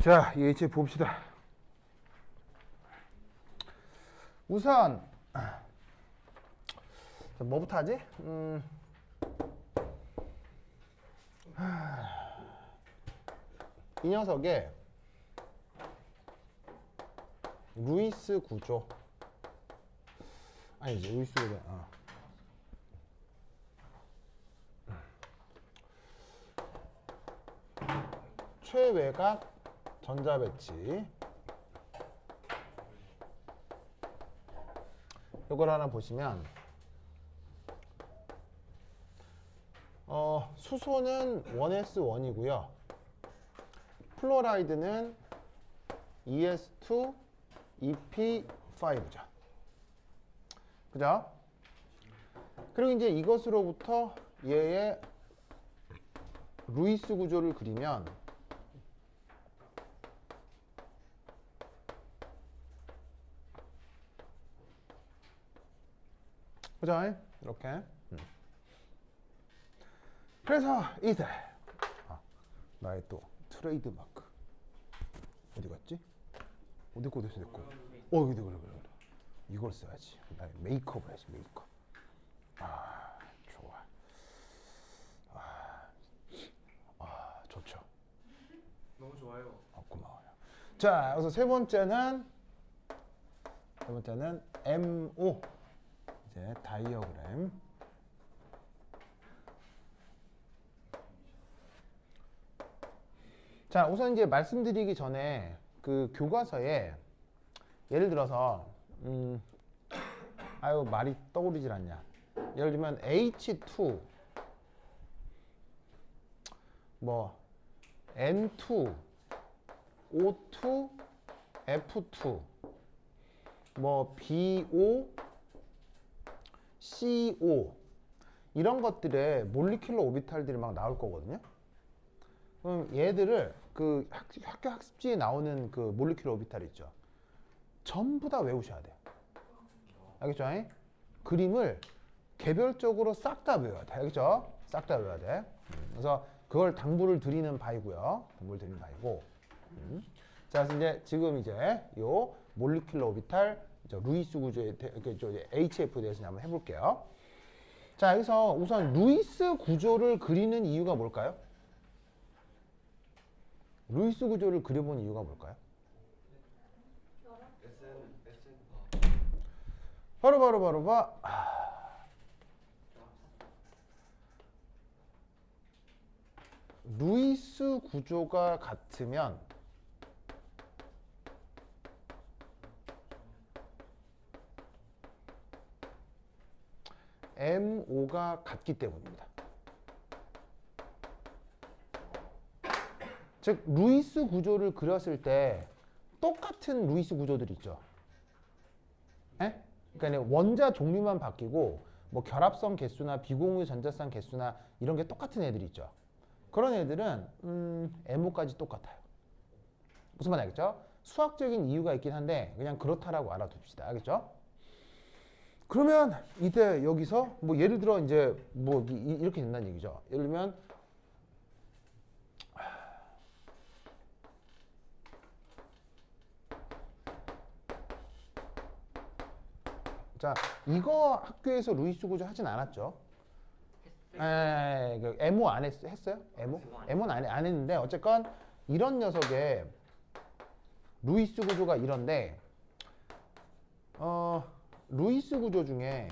자, 이제 봅시다. 우선 뭐부터 하지? 이 녀석의 루이스 구조. 아니지, 루이스 구조. 최외곽 전자배치. 이걸 하나 보시면 수소는 1s1이고요. 플로라이드는 ES2 EP5죠. 그죠? 그리고 이제 이것으로부터 얘의 루이스 구조를 그리면 그죠? 이렇게. 그래서 이때 나의 또 트레이드 마크 어디 갔지? 어디 거 됐어 됐고. 그래. 이걸 써야지. 나의 메이크업을 해야지. 메이크업. 좋아. 좋죠. 너무 좋아요. 고마워요. 자, 그래서 세 번째는 MO. 이제 다이어그램. 자, 우선 이제 말씀드리기 전에 그 교과서에 예를 들어서 말이 떠오르질 않냐. 예를 들면 H2 N2 O2 F2 BO CO 이런 것들의 몰리큘러 오비탈들이 막 나올 거거든요. 그럼 얘들을 그 학교 학습지에 나오는 그 몰리큘러 오비탈 있죠. 전부 다 외우셔야 돼요. 알겠죠? 그림을 개별적으로 싹 다 외워야 돼. 알겠죠? 싹 다 외워야 돼. 그래서 그걸 당부를 드리는 바이고요. 당부를 드리는 바이고. 자, 그래서 이제 지금 이제 요 몰리큘러 오비탈 루이스 구조의 HF에 대해서 한번 해볼게요. 자, 여기서 우선 루이스 구조를 그리는 이유가 뭘까요? 루이스 구조를 그려본 이유가 뭘까요? 바로 루이스 구조가 같으면 MO가 같기 때문입니다. 즉 루이스 구조를 그렸을 때 똑같은 루이스 구조들이 있죠. 그러니까 원자 종류만 바뀌고 뭐 결합성 개수나 비공유 전자쌍 개수나 이런 게 똑같은 애들이 있죠. 그런 애들은 MO까지 똑같아요. 무슨 말인지 알겠죠? 수학적인 이유가 있긴 한데 그냥 그렇다라고 알아둡시다. 알겠죠? 그러면 이때 여기서 뭐 예를 들어 이제 뭐 이렇게 된다는 얘기죠. 예를 들면 자, 이거 학교에서 루이스 구조 하진 않았죠? MO 안 했어요? MO는 안 했는데 어쨌건 이런 녀석의 루이스 구조가 이런데 루이스 구조 중에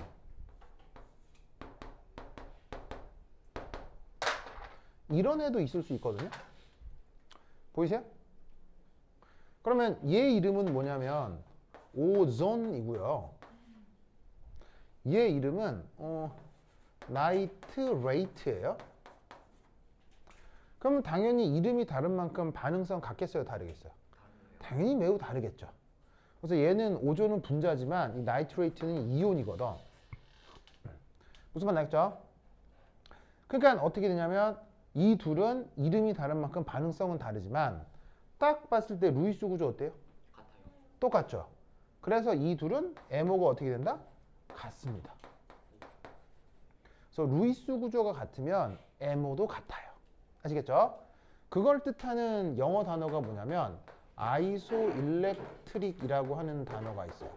이런 애도 있을 수 있거든요. 보이세요? 그러면 얘 이름은 뭐냐면 오존이고요. 얘 이름은 나이트레이트예요. 그러면 당연히 이름이 다른 만큼 반응성 같겠어요, 다르겠어요? 당연히 매우 다르겠죠. 그래서 얘는 오존은 분자지만 이 나이트레이트는 이온이거든. 무슨 말 나겠죠? 그러니까 어떻게 되냐면 이 둘은 이름이 다른 만큼 반응성은 다르지만 딱 봤을 때 루이스 구조 어때요? 같아요. 똑같죠. 그래서 이 둘은 MO가 어떻게 된다? 같습니다. 그래서 루이스 구조가 같으면 MO도 같아요. 아시겠죠? 그걸 뜻하는 영어 단어가 뭐냐면 아이소일렉트릭이라고 하는 단어가 있어요.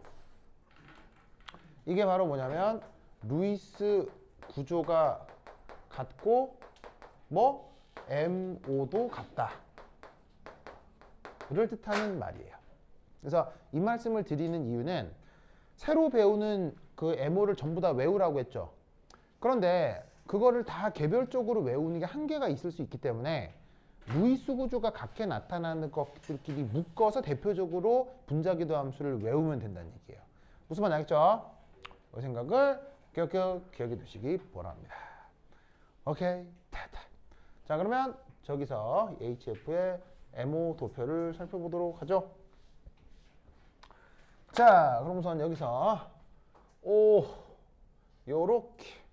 이게 바로 뭐냐면 루이스 구조가 같고 뭐 MO도 같다. 를 뜻하는 말이에요. 그래서 이 말씀을 드리는 이유는 새로 배우는 그 MO를 전부 다 외우라고 했죠. 그런데 그거를 다 개별적으로 외우는 게 한계가 있을 수 있기 때문에 루이스 구조가 같게 나타나는 것들끼리 묶어서 대표적으로 분자기도 함수를 외우면 된다는 얘기예요. 무슨 말인지 알겠죠? 그 생각을 기억해 두시기 바랍니다. 오케이. 자, 그러면 저기서 HF의 MO 도표를 살펴보도록 하죠. 자, 그럼 우선 여기서 요렇게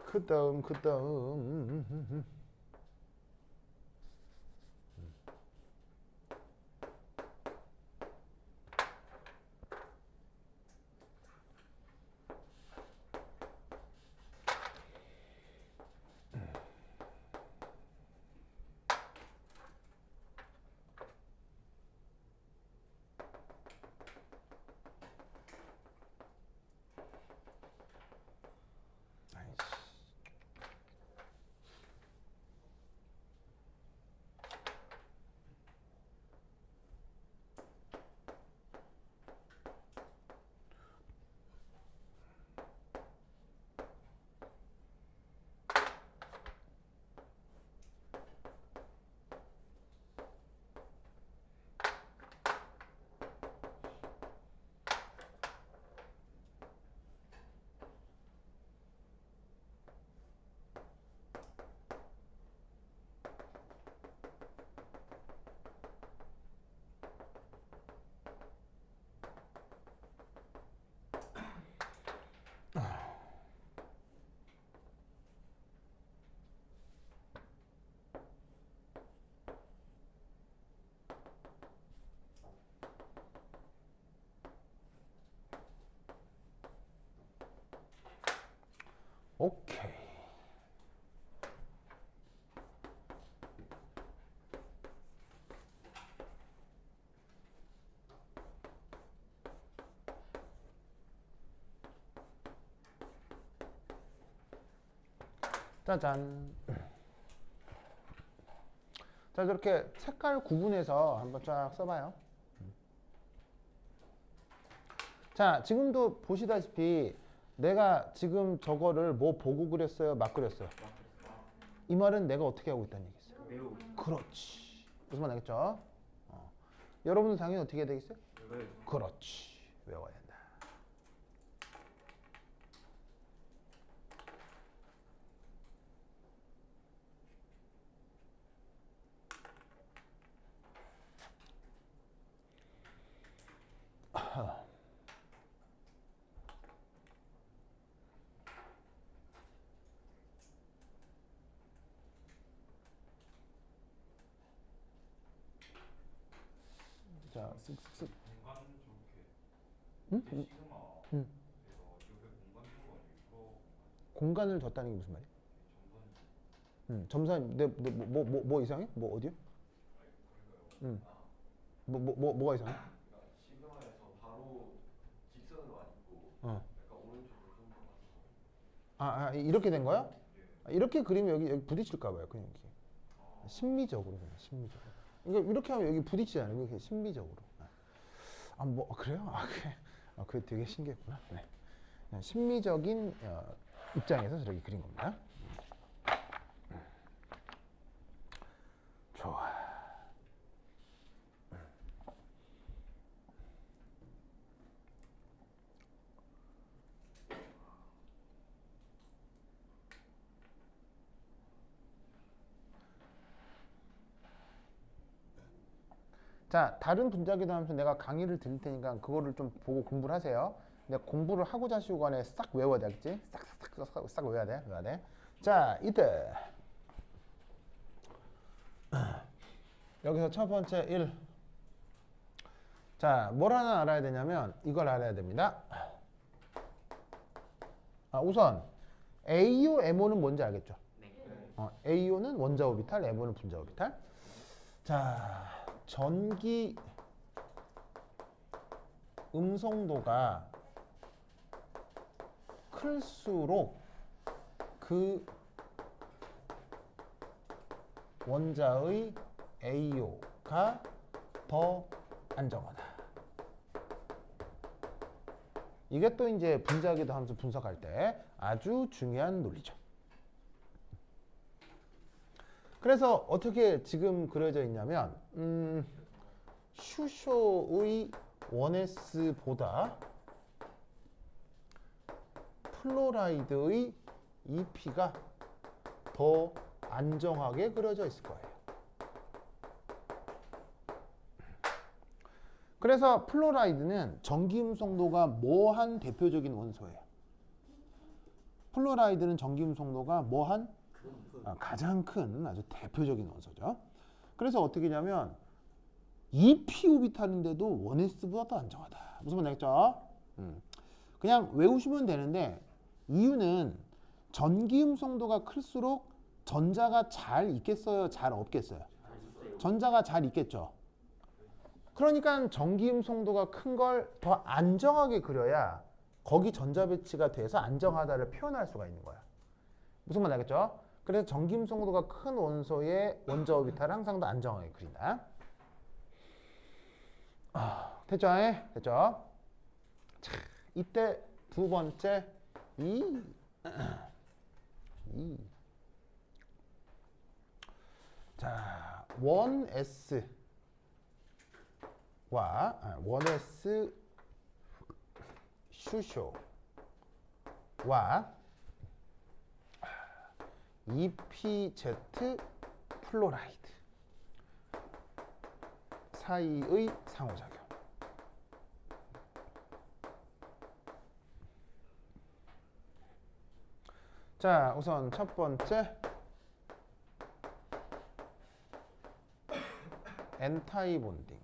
그다음 오케이. 짜잔. 자, 이렇게 색깔 구분해서 한번 쫙 써봐요. 자, 지금도 보시다시피 내가 지금 저거를 뭐 보고 그렸어요? 막 그렸어요? 이 말은 내가 어떻게 하고 있다는 얘기겠어요? 매우 그렇지. 무슨 말 알겠죠? 여러분은 당연히 어떻게 해야 되겠어요? 그렇지. 외워야 된다. 자, 쓱쓱쓱. 공간 좋게 응? 이게 응? 시그마 응. 그래서 이렇게 공간 좋은 유로 공간을 줬다는 게 무슨 말이야? 점선 점선, 뭐 이상해? 뭐 어디요? 그러니까요. 뭐가 이상해? 그러니까 시그마에서 바로 직선으로 안 있고 어. 약간 오른쪽으로 좀 더 가서 이렇게 된 거야? 예. 이렇게 그리면 여기 부딪힐까 봐요. 그냥 이렇게. 심미적으로 그냥 심미적으로. 그러니까 이렇게 하면 여기 부딪히잖아요. 이렇게 심미적으로. 뭐 그래요? 그래. 그게 되게 신기했구나. 네. 그냥 심미적인 입장에서 저렇게 그린 겁니다. 좋아. 자, 다른 분자기도 하면서 내가 강의를 드릴 테니까 그거를 좀 보고 공부를 하세요. 근데 공부를 하고자 시간에 싹 외워야 돼, 알겠지? 싹 외워야 돼, 외워야 돼. 자, 이때 여기서 첫 번째 1 자, 뭘 하나 알아야 되냐면 이걸 알아야 됩니다. 우선 AO, MO는 뭔지 알겠죠? AO는 원자 오비탈, MO는 분자 오비탈. 자, 전기 음성도가 클수록 그 원자의 AO가 더 안정하다. 이게 또 이제 분자기도 함수 분석할 때 아주 중요한 논리죠. 그래서 어떻게 지금 그려져 있냐면 슈쇼의 1S보다 플로라이드의 EP가 더 안정하게 그려져 있을 거예요. 그래서 플로라이드는 전기음성도가 뭐한 대표적인 원소예요. 플로라이드는 전기음성도가 뭐한 가장 큰 아주 대표적인 원소죠. 그래서 어떻게 하냐면 EP 오비탈인데도 1S보다 더 안정하다. 무슨 말 알겠죠? 그냥 외우시면 되는데 이유는 전기음성도가 클수록 전자가 잘 있겠어요? 잘 없겠어요? 전자가 잘 있겠죠. 그러니까 전기음성도가 큰 걸 더 안정하게 그려야 거기 전자 배치가 돼서 안정하다를 표현할 수가 있는 거야. 무슨 말 알겠죠? 그래서 전기음성도가 큰 원소의 원자 오비탈을 항상 더 안정하게 그린다. 됐죠? 됐죠? 자, 이때 두 번째 자, 1S와 1S 슈쇼와 EPZ 플로라이드 사이의 상호작용. 자, 우선 첫 번째 엔타이 본딩.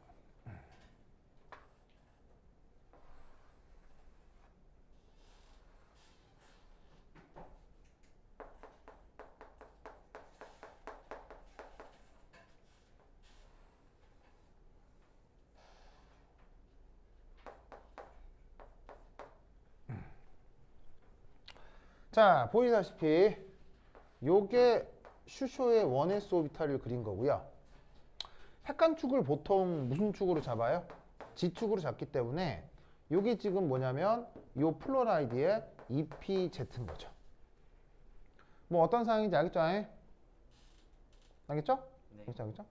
자, 보이다시피 요게 슈쇼의 1S 오비탈을 그린 거고요. 핵간축을 보통 무슨 축으로 잡아요? G축으로 잡기 때문에 요게 지금 뭐냐면 요 플로라이드의 EPZ인 거죠. 뭐 어떤 상황인지 알겠죠? 알겠죠? 네. 알겠죠?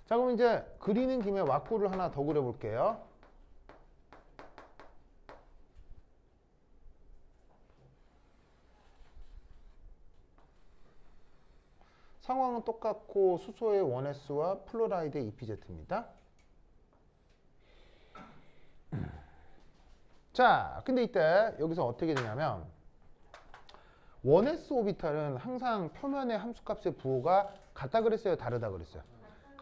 자, 그럼 이제 그리는 김에 왁구를 하나 더 그려볼게요. 상황은 똑같고 수소의 1S와 플로라이드의 EPZ입니다. 자, 근데 이때 여기서 어떻게 되냐면 1S 오비탈은 항상 표면의 함수값의 부호가 같다 그랬어요? 다르다 그랬어요?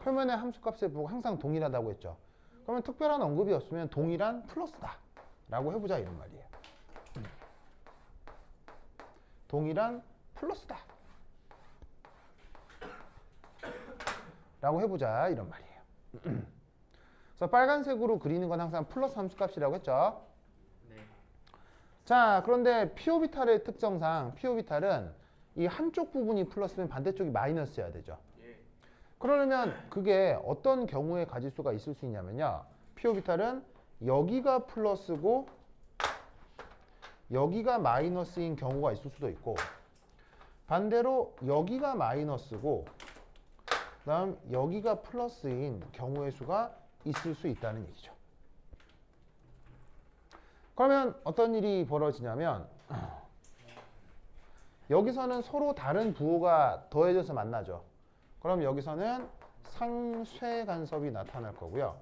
표면의 함수값의 부호가 항상 동일하다고 했죠. 그러면 특별한 언급이 없으면 동일한 플러스다 라고 해보자 이런 말이에요. 동일한 플러스다 라고 해보자 이런 말이에요. 그래서 빨간색으로 그리는 건 항상 플러스 함수값이라고 했죠. 네. 자, 그런데 P오비탈의 특성상 P오비탈은 이 한쪽 부분이 플러스면 반대쪽이 마이너스여야 되죠. 예. 그러려면 그게 어떤 경우에 가질 수가 있을 수 있냐면요. P오비탈은 여기가 플러스고 여기가 마이너스인 경우가 있을 수도 있고 반대로 여기가 마이너스고 그다음 여기가 플러스인 경우의 수가 있을 수 있다는 얘기죠. 그러면 어떤 일이 벌어지냐면 여기서는 서로 다른 부호가 더해져서 만나죠. 그럼 여기서는 상쇄 간섭이 나타날 거고요.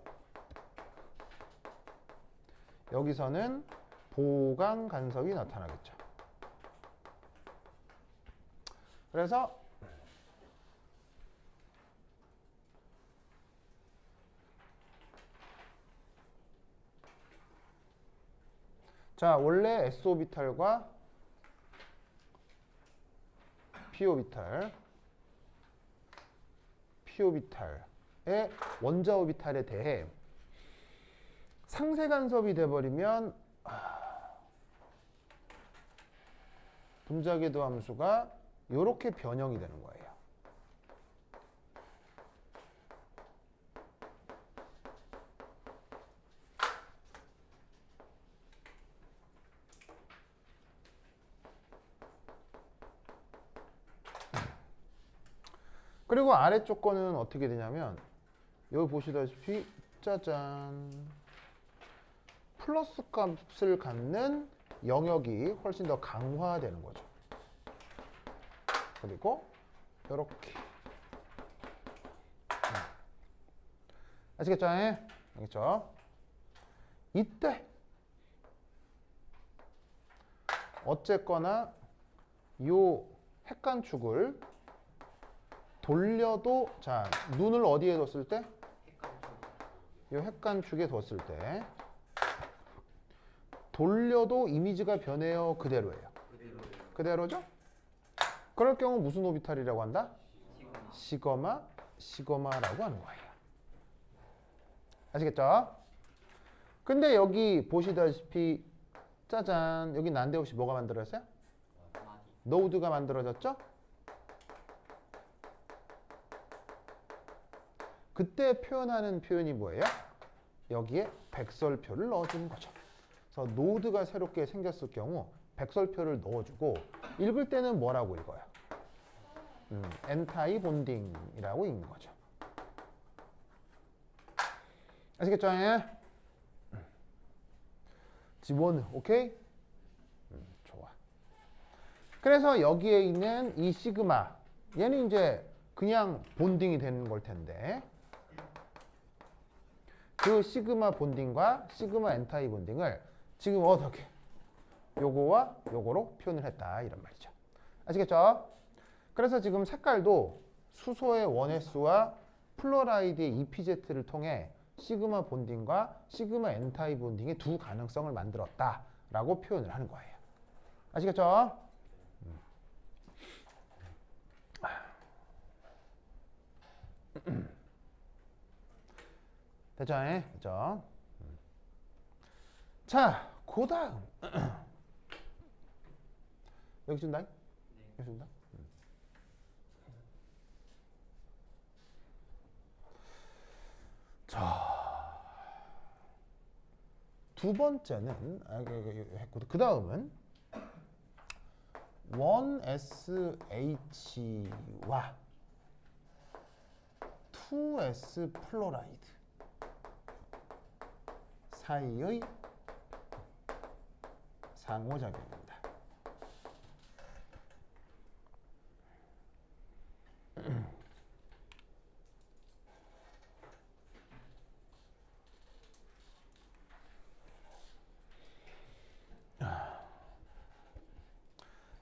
여기서는 보강 간섭이 나타나겠죠. 그래서 자, 원래 s 오비탈과 p 오비탈의 원자 오비탈에 대해 상세 간섭이 돼버리면 분자궤도 함수가 이렇게 변형이 되는 거예요. 그리고 아래쪽 거는 어떻게 되냐면 여기 보시다시피 짜잔 플러스 값을 갖는 영역이 훨씬 더 강화되는 거죠. 그리고 이렇게 아시겠죠? 알겠죠? 이때 어쨌거나 요 핵간축을 돌려도 자 눈을 어디에 뒀을 때? 요 핵간축에 뒀을 때 돌려도 이미지가 변해요? 그대로예요? 그대로죠? 그럴 경우 무슨 오비탈이라고 한다? 시거마라고 하는 거예요. 아시겠죠? 근데 여기 보시다시피 짜잔 여기 난데없이 뭐가 만들어졌어요? 노드가 만들어졌죠? 그때 표현하는 표현이 뭐예요? 여기에 백설표를 넣어주는 거죠. 그래서 노드가 새롭게 생겼을 경우 백설표를 넣어주고 읽을 때는 뭐라고 읽어요? 엔타이 본딩이라고 읽는 거죠. 아시겠죠? 지원 오케이? 좋아. 그래서 여기에 있는 이 시그마 얘는 이제 그냥 본딩이 되는 걸 텐데 그 시그마 본딩과 시그마 엔타이 본딩을 지금 어떻게 요거와 요거로 표현을 했다 이런 말이죠. 아시겠죠? 그래서 지금 색깔도 수소의 1s와 플로라이드의 EPZ를 통해 시그마 본딩과 시그마 엔타이 본딩의 두 가능성을 만들었다라고 표현을 하는 거예요. 아시겠죠? 됐죠? 됐죠? 자, 그 다음 여기 준다? 여기 준다? 자, 두 번째는 했고 그 다음은 1SH와 2S 플로라이드 사이의 상호작용입니다.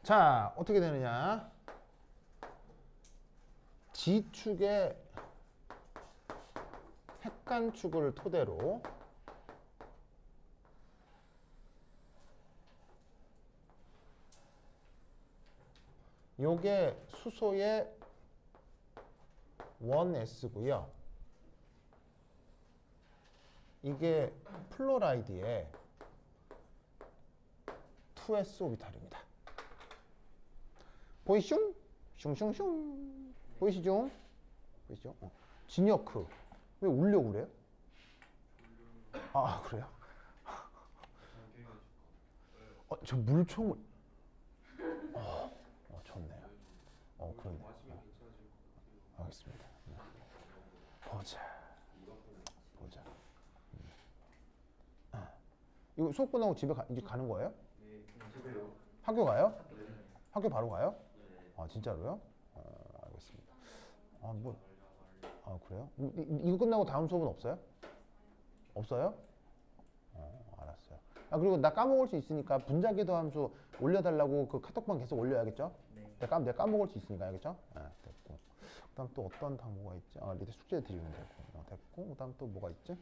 자, 어떻게 되느냐? G축의 핵간축을 토대로 요게 수소의 1s고요. 이게 플로라이드의 2s 오비탈입니다. 보이슝? 슝슝슝. 보이시죠? 보이시죠? 진여크. 왜 울려고 그래요? 아, 그래요? 저 물총을. 좋네요. 그러네. 알겠습니다. 보자. 이거 수업 끝나고 집에 이제 가는 거예요? 네, 집에요. 학교 가요? 학교 바로 가요? 아, 진짜로요? 알겠습니다. 그래요? 이거 끝나고 다음 수업은 없어요? 없어요? 알았어요. 그리고 나 까먹을 수 있으니까 분자궤도 함수 올려달라고 그 카톡방 계속 올려야겠죠? 네. 내가 까먹을 수 있으니까, 알겠죠? 됐고. 그 다음 또 어떤 단어가 있지? 리드 숙제 드리면 되고. 됐고. 그 다음 또 뭐가 있지?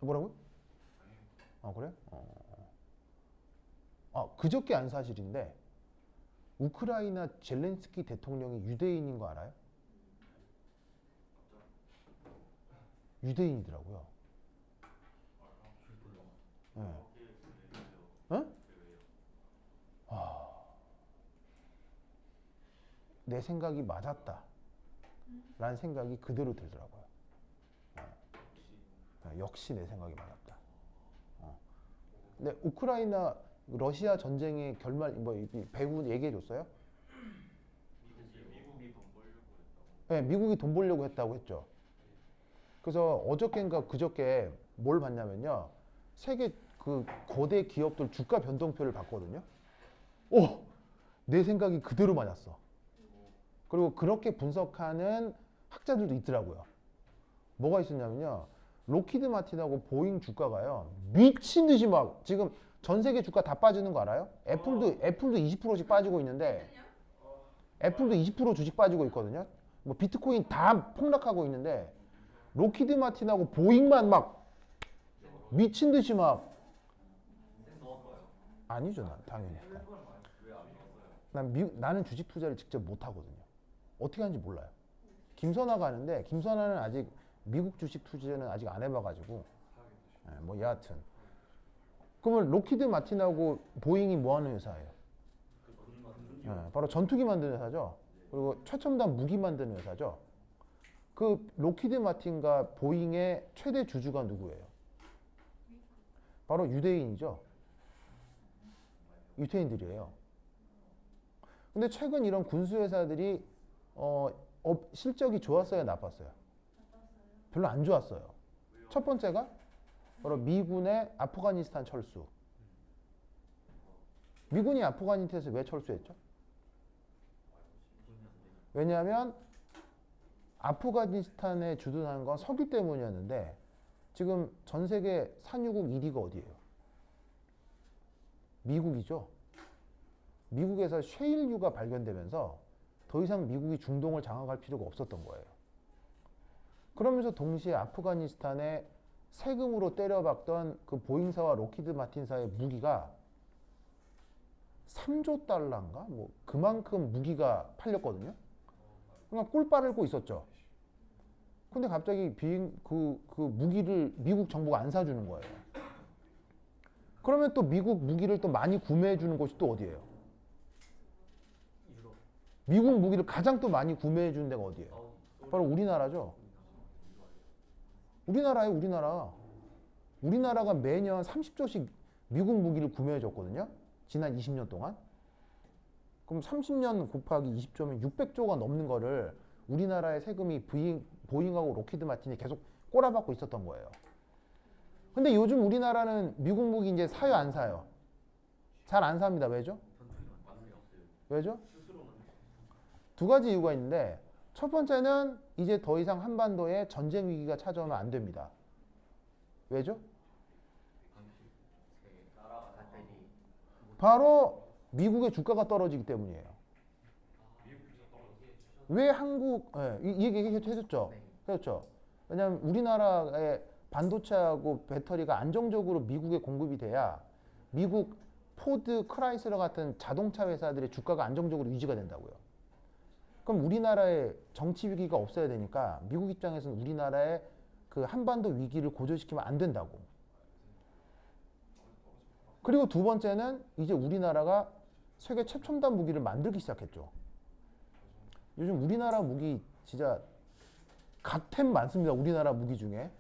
뭐라고요? 아 그래? 그저께 안 사실인데 우크라이나 젤렌스키 대통령이 유대인인 거 알아요? 유대인이더라고요. 네. 어? 내 생각이 맞았다 라는 생각이 그대로 들더라고요. 역시 내 생각이 맞았다. 근데 우크라이나 러시아 전쟁의 결말 배우 얘기해 줬어요? 미국이 돈 벌려고 했다고. 네, 미국이 돈 벌려고 했다고 했죠. 그래서 어저께인가 그저께 뭘 봤냐면요, 세계 그 거대 기업들 주가 변동표를 봤거든요. 오, 내 생각이 그대로 맞았어. 그리고 그렇게 분석하는 학자들도 있더라고요. 뭐가 있었냐면요, 로키드 마틴하고 보잉 주가가요 미친 듯이 막 지금 전 세계 주가 다 빠지는 거 알아요? 애플도 20%씩 빠지고 있는데, 애플도 20% 주식 빠지고 있거든요. 뭐 비트코인 다 폭락하고 있는데 로키드 마틴하고 보잉만 막 미친 듯이 막. 아니죠, 난 당연히. 나는 주식 투자를 직접 못 하거든요. 어떻게 하는지 몰라요. 김선아가 하는데 김선아는 아직 미국 주식 투자는 아직 안 해봐가지고. 뭐 여하튼 그러면 로키드 마틴하고 보잉이 뭐 하는 회사예요? 바로 전투기 만드는 회사죠. 그리고 최첨단 무기 만드는 회사죠. 그 로키드 마틴과 보잉의 최대 주주가 누구예요? 바로 유대인이죠. 유태인들이에요. 근데 최근 이런 군수 회사들이 실적이 좋았어요, 나빴어요? 별로 안 좋았어요. 첫 번째가 바로 미군의 아프가니스탄 철수. 미군이 아프가니스탄에서 왜 철수했죠? 왜냐하면 아프가니스탄에 주둔한 건 석유 때문이었는데 지금 전 세계 산유국 1위가 어디예요? 미국이죠. 미국에서 셰일유가 발견되면서 더 이상 미국이 중동을 장악할 필요가 없었던 거예요. 그러면서 동시에 아프가니스탄에 세금으로 때려박던 그 보잉사와 로키드 마틴사의 무기가 3조 달러인가? 뭐 그만큼 무기가 팔렸거든요. 그냥 꿀 빨고 있었죠. 근데 갑자기 그 무기를 미국 정부가 안 사주는 거예요. 그러면 또 미국 무기를 또 많이 구매해 주는 곳이 또 어디예요? 미국 무기를 가장 또 많이 구매해 주는 데가 어디예요? 바로 우리나라죠. 우리나라예요, 우리나라. 우리나라가 매년 30조씩 미국 무기를 구매해 줬거든요. 지난 20년 동안. 그럼 30년 곱하기 20조면 600조가 넘는 거를 우리나라의 세금이 보잉하고 로키드 마틴이 계속 꼬라박고 있었던 거예요. 근데 요즘 우리나라는 미국 무기 이제 사요, 안 사요? 잘 안 삽니다. 왜죠? 왜죠? 두 가지 이유가 있는데, 첫 번째는 이제 더 이상 한반도에 전쟁 위기가 찾아오면 안 됩니다. 왜죠? 바로 미국의 주가가 떨어지기 때문이에요. 왜 한국, 이 얘기 해줬죠? 그렇죠. 왜냐하면 우리나라의 반도체하고 배터리가 안정적으로 미국에 공급이 돼야 미국 포드, 크라이슬러 같은 자동차 회사들의 주가가 안정적으로 유지가 된다고요. 그럼 우리나라의 정치 위기가 없어야 되니까 미국 입장에서는 우리나라의 그 한반도 위기를 고조시키면 안 된다고. 그리고 두 번째는 이제 우리나라가 세계 최첨단 무기를 만들기 시작했죠. 요즘 우리나라 무기 진짜 각템 많습니다. 우리나라 무기 중에.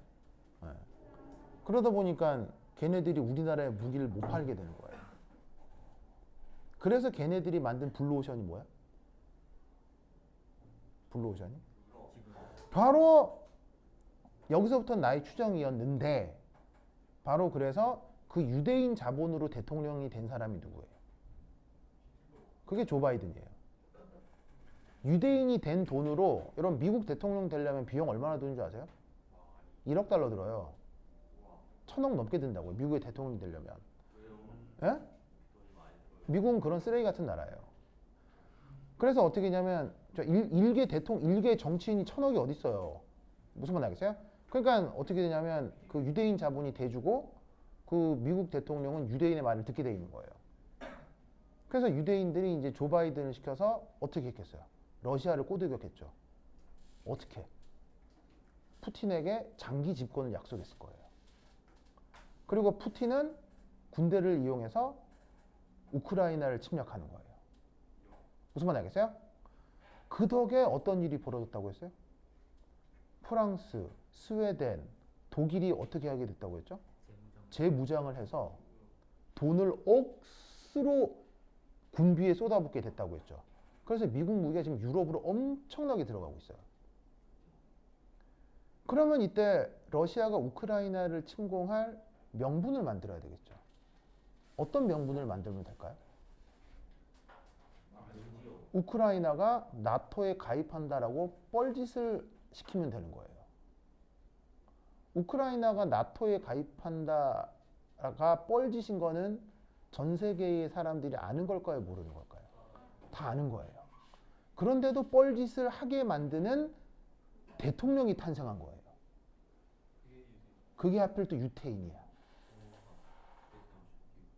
그러다 보니까 걔네들이 우리나라의 무기를 못 팔게 되는 거예요. 그래서 걔네들이 만든 블루오션이 뭐야? 블루오션이? 바로 여기서부터 나의 추정이었는데, 바로 그래서 그 유대인 자본으로 대통령이 된 사람이 누구예요? 그게 조 바이든이에요. 유대인이 된 돈으로, 여러분 미국 대통령 되려면 비용 얼마나 드는 줄 아세요? 1억 달러 들어요. 1,000억 넘게 든다고요. 미국의 대통령이 되려면. 예? 미국은 그런 쓰레기 같은 나라예요. 그래서 어떻게 했냐면 일개 정치인이 1,000억이 어디 있어요? 무슨 말 알겠어요? 그러니까 어떻게 되냐면 그 유대인 자본이 대주고 그 미국 대통령은 유대인의 말을 듣게 돼 있는 거예요. 그래서 유대인들이 이제 조 바이든을 시켜서 어떻게 했겠어요? 러시아를 꼬드겼겠죠. 어떻게? 푸틴에게 장기 집권을 약속했을 거예요. 그리고 푸틴은 군대를 이용해서 우크라이나를 침략하는 거예요. 무슨 말인지 알겠어요? 그 덕에 어떤 일이 벌어졌다고 했어요? 프랑스, 스웨덴, 독일이 어떻게 하게 됐다고 했죠? 재무장을 해서 돈을 억수로 군비에 쏟아붓게 됐다고 했죠. 그래서 미국 무기가 지금 유럽으로 엄청나게 들어가고 있어요. 그러면 이때 러시아가 우크라이나를 침공할 명분을 만들어야 되겠죠. 어떤 명분을 만들면 될까요? 우크라이나가 나토에 가입한다라고 뻘짓을 시키면 되는 거예요. 우크라이나가 나토에 가입한다가 뻘짓인 거는 전 세계의 사람들이 아는 걸까요? 모르는 걸까요? 다 아는 거예요. 그런데도 뻘짓을 하게 만드는 대통령이 탄생한 거예요. 그게 하필 또 유태인이야.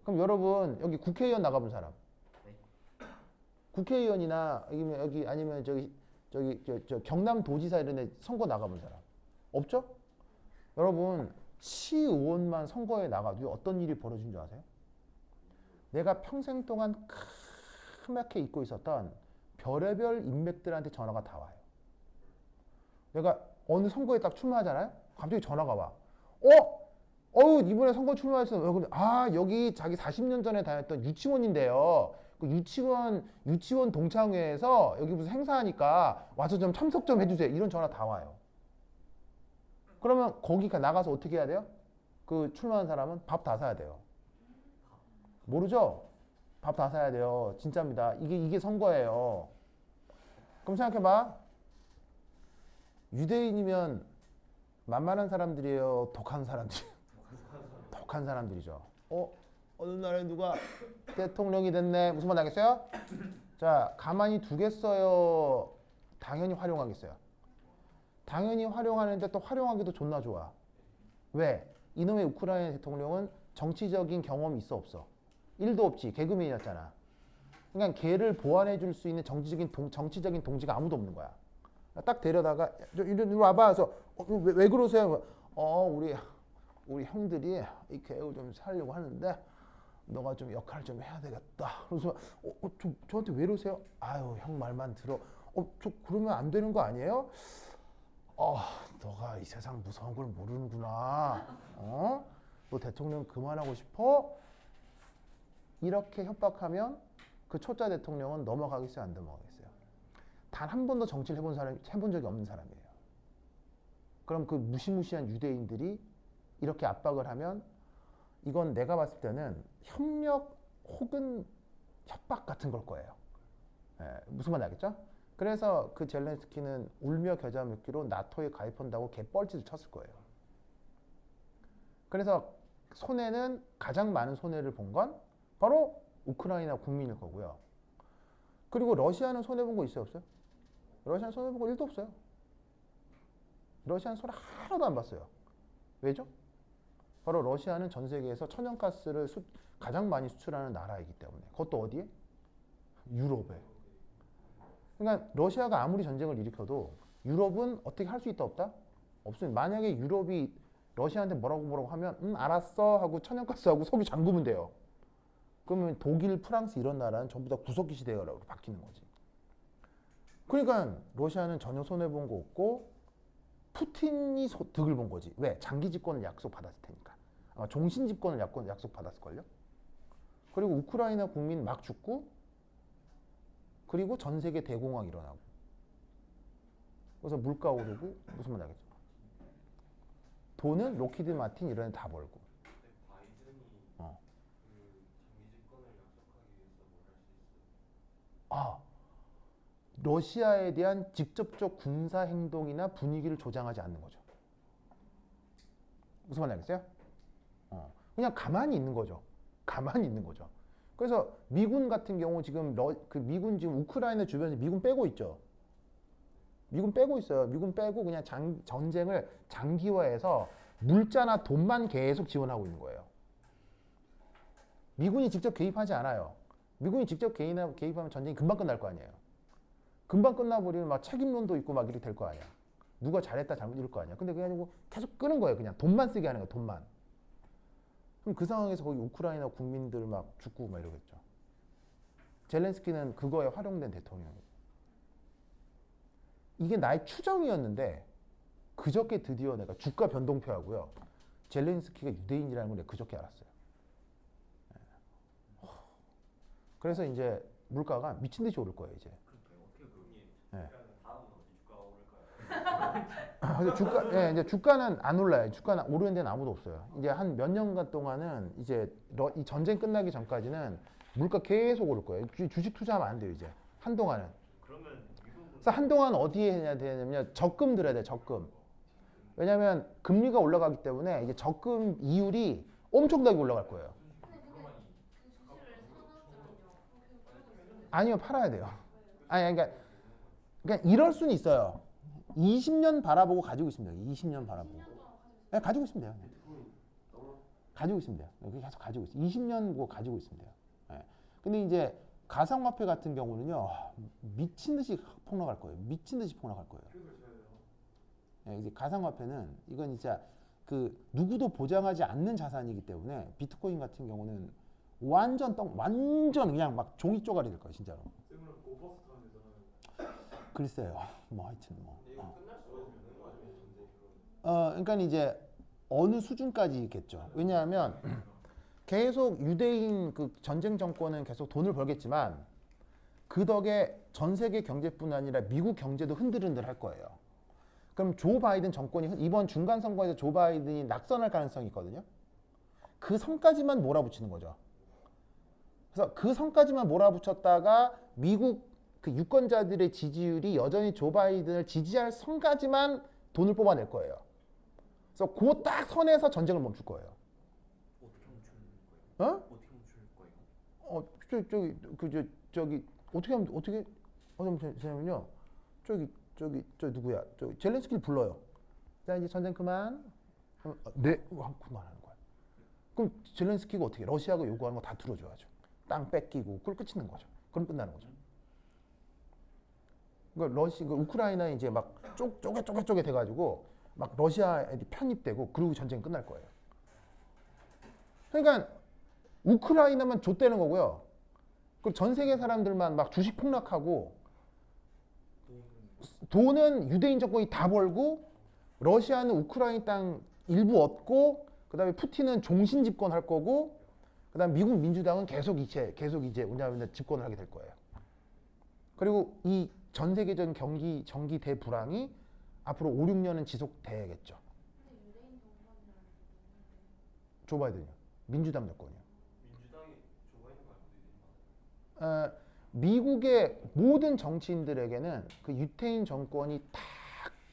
그럼 여러분 여기 국회의원 나가본 사람? 국회의원이나 여기 아니면 저 경남도지사 이런 데 선거 나가본 사람? 없죠? 여러분 시의원만 선거에 나가도 어떤 일이 벌어진 줄 아세요? 내가 평생 동안 카맣게 잊고 있었던 별의별 인맥들한테 전화가 다 와요. 내가 어느 선거에 딱 출마하잖아요? 갑자기 전화가 와. 이번에 선거 출마했어. 여기 자기 40년 전에 다녔던 유치원인데요. 그 유치원 동창회에서 여기 무슨 행사하니까 와서 좀 참석 좀 해주세요. 이런 전화 다 와요. 그러면 거기 나가서 어떻게 해야 돼요? 그 출마한 사람은 밥 다 사야 돼요. 모르죠? 밥 다 사야 돼요. 진짜입니다. 이게 선거예요. 그럼 생각해봐. 유대인이면 만만한 사람들이에요? 독한 사람들이에요? 독한 사람들이죠. 어느 날에 누가 대통령이 됐네. 무슨 말 나겠어요? 자, 가만히 두겠어요? 당연히 활용하겠어요. 당연히 활용하는데 또 활용하기도 존나 좋아. 왜? 이놈의 우크라이나 대통령은 정치적인 경험이 있어 없어? 1도 없지. 개그맨이었잖아. 그러니까 걔를 보완해 줄 수 있는 정치적인 동지가 아무도 없는 거야. 딱 데려다가 이리 와봐. 그래서 왜 그러세요? 우리 형들이 이 계획을 좀 살려고 하는데 너가 좀 역할을 좀 해야 되겠다. 그래서 저한테 왜 이러세요? 아유, 형 말만 들어. 그러면 안 되는 거 아니에요? 너가 이 세상 무서운 걸 모르는구나. 너 대통령 그만하고 싶어? 이렇게 협박하면 그 초짜 대통령은 넘어가겠어요, 안 넘어가겠어요? 단 한 번도 정치를 해본 적이 없는 사람이에요. 그럼 그 무시무시한 유대인들이 이렇게 압박을 하면 이건 내가 봤을 때는 협력 혹은 협박 같은 걸 거예요. 무슨 말인지 알겠죠? 그래서 그 젤렌스키는 울며 겨자 먹기로 나토에 가입한다고 개뻘짓을 쳤을 거예요. 그래서 손해는 가장 많은 손해를 본 건 바로 우크라이나 국민일 거고요. 그리고 러시아는 손해본 거 있어요, 없어요? 러시아는 손해본 거 1도 없어요. 러시아는 손해 하나도 안 봤어요. 왜죠? 바로 러시아는 전 세계에서 천연가스를 가장 많이 수출하는 나라이기 때문에. 그것도 어디에? 유럽에. 그러니까 러시아가 아무리 전쟁을 일으켜도 유럽은 어떻게 할 수 있다 없다? 없습니다. 만약에 유럽이 러시아한테 뭐라고 하면 알았어 하고 천연가스하고 석유 잠그면 돼요. 그러면 독일, 프랑스 이런 나라는 전부 다 구석기 시대로 바뀌는 거지. 그러니까 러시아는 전혀 손해본 거 없고 푸틴이 득을 본 거지. 왜? 장기 집권을 약속받았을 테니까. 아마 종신 집권을 약속받았을걸요? 그리고 우크라이나 국민 막 죽고 그리고 전 세계 대공황 일어나고 그래서 물가 오르고 무슨 말 하겠죠? 돈은 로키드 마틴 이런 애 다 벌고. 바이든이 어. 그 장기 집권을 약속하기 위해서 뭘 할 수 있어요? 러시아에 대한 직접적 군사 행동이나 분위기를 조장하지 않는 거죠. 무슨 말인지 알겠어요? 그냥 가만히 있는 거죠. 가만히 있는 거죠. 그래서 미군 같은 경우 지금 미군 지금 우크라이나 주변에서 미군 빼고 있죠. 미군 빼고 있어요. 미군 빼고 그냥 전쟁을 장기화해서 물자나 돈만 계속 지원하고 있는 거예요. 미군이 직접 개입하지 않아요. 미군이 직접 개입하면 전쟁이 금방 끝날 거 아니에요. 금방 끝나버리면 막 책임론도 있고 막 이렇게 될 거 아니야. 누가 잘했다 잘못 이럴 거 아니야. 근데 그게 아니고 계속 끄는 거예요. 그냥 돈만 쓰게 하는 거예요. 돈만. 그럼 그 상황에서 거기 우크라이나 국민들 막 죽고 막 이러겠죠. 젤렌스키는 그거에 활용된 대통령이에요. 이게 나의 추정이었는데 그저께 드디어 내가 주가 변동표하고요. 젤렌스키가 유대인이라는 걸 내가 그저께 알았어요. 그래서 이제 물가가 미친 듯이 오를 거예요, 이제. 네. 다음은 어디 주가가 오를까요? 근데 이제 주가는 안 올라요. 주가는 오르는 데는 아무도 없어요. 이제 한 몇 년간 동안은 이제 이 전쟁 끝나기 전까지는 물가 계속 오를 거예요. 주식 투자하면 안 돼요, 이제. 한동안은. 그러면 미국은 그래서 한동안 어디에 해야 되냐면 적금 들어야 돼, 적금. 왜냐면 금리가 올라가기 때문에 이제 적금 이율이 엄청나게 올라갈 거예요. 아니요, 팔아야 돼요. 아니, 그러니까 이럴 수는 있어요. 20년 바라보고 가지고 있습니다. 20년 바라보고. 네, 가지고 있으면 돼요. 가지고 있으면 돼요. 계속 가지고 있어요. 20년 뭐 가지고 있으면 돼요. 네. 근데 이제 가상화폐 같은 경우는요, 미친 듯이 폭락할 거예요. 미친 듯이 폭락할 거예요. 네, 이제 가상화폐는 이건 진짜 그 누구도 보장하지 않는 자산이기 때문에 비트코인 같은 경우는 완전 그냥 막 종이 쪼가리 될 거예요, 진짜로. 글쎄요, 뭐 하여튼 뭐. 그러니까 이제 어느 수준까지겠죠. 왜냐하면 계속 유대인 그 전쟁 정권은 계속 돈을 벌겠지만 그 덕에 전 세계 경제뿐 아니라 미국 경제도 흔들흔들 할 거예요. 그럼 조 바이든 정권이 이번 중간 선거에서 조 바이든이 낙선할 가능성이 있거든요. 그 선까지만 몰아붙이는 거죠. 그래서 그 선까지만 몰아붙였다가 미국 그 유권자들의 지지율이 여전히 조 바이든을 지지할 선까지만 돈을 뽑아낼 거예요. 그래서 그 딱 선에서 전쟁을 멈출 거예요. 어떻게 멈추는 거예요? 어? 어떻게 멈출 거예요? 저기 어떻게 잠시만요. 저 누구야? 젤렌스키를 불러요. 자, 이제 전쟁 그만. 네, 그만하는 거야. 그럼 젤렌스키가 어떻게 러시아가 요구하는 거 다 들어줘야죠. 땅 뺏기고 그걸 끝이는 거죠. 그럼 끝나는 거죠. 그러니까 우크라이나 이제 막 쪼개 돼가지고 막 러시아에 편입되고 그리고 전쟁 끝날 거예요. 그러니까 우크라이나만 좆되는 거고요. 그리고 전 세계 사람들만 막 주식 폭락하고 돈은 유대인 정권이 다 벌고 러시아는 우크라이나 땅 일부 얻고 그다음에 푸틴은 종신 집권할 거고 그다음 미국 민주당은 계속 이제 왜냐하면 집권을 하게 될 거예요. 그리고 이 전 세계적인 경기 대불황이 앞으로 5, 6년은 지속돼야겠죠. 조 바이든이요. 민주당 정권이요. 민주당이 조 바이든 말고 미국의 모든 정치인들에게는 그 유태인 정권이 다